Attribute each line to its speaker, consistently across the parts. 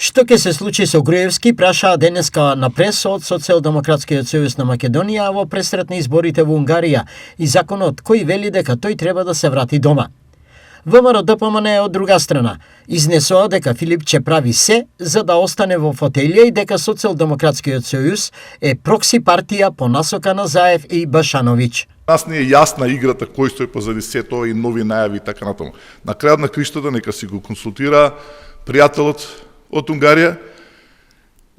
Speaker 1: Што ќе се случи со Груевски, прашаа денеска на прес од Социјалдемократскиот сојуз на Македонија во пресретни изборите во Унгарија и законот кој вели дека тој треба да се врати дома. ВМРО ДПМН од друга страна изнесоа дека Филипче прави се за да остане во фотелја и дека Социјалдемократскиот сојуз е прокси партија по насока на Заев и Башановиќ.
Speaker 2: Нас не е јасна играта кој стои позади се тоа и нови најави и така натаму. На крајот на криштата нека си го консултира пријателот од Унгарија,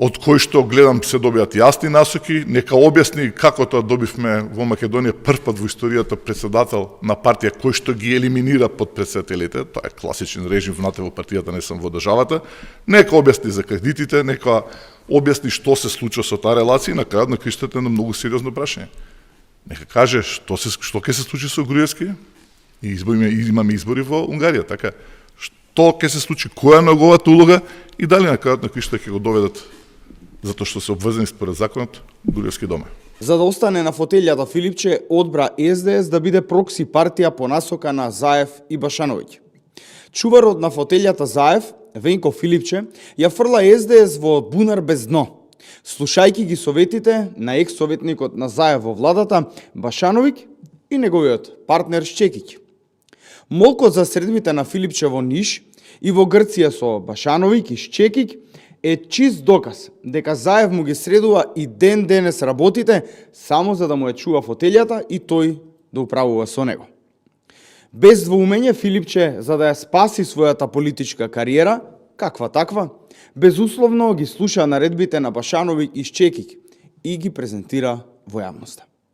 Speaker 2: од кој што гледам се добијат јасни насоки, нека објасни како тоа добивме во Македонија првпат во историјата председател на партија кој што ги елиминира подпредседателите, тоа е класичен режим внатре во партијата, не сам во државата, нека објасни за кредитите, нека објасни што се случува со таа релација и на крајот на криштата е на многу сериозно прашање. Нека каже што ќе се случи со Груевски и имаме избори во Унгарија, така. Што ќе се случи, која е неговата улога и дали на крајот на криштата ќе го доведат затоа што се обврзани според законот Груевски дома.
Speaker 3: За да остане на фотелјата, Филипче одбра СДС да биде прокси партија по насока на Заев и Башановиќ. Чуварот на фотелјата Заев, Венко Филипче, ја фрла СДС во бунар без дно. Слушајќи ги советите на екс-советникот на Заев во владата Башановиќ и неговиот партнер Шчекиќ. Молкот за средбите на Филипче во Ниш и во Грција со Башановиќ и Шчекиќ е чист доказ дека Заев му ги средува и ден денес работите само за да му ја чува фотелјата и тој да управува со него. Без двоумење Филипче, за да ја спаси својата политичка кариера, каква таква, безусловно ги слуша наредбите на Башановиќ и Шчекиќ и ги презентира во јавноста.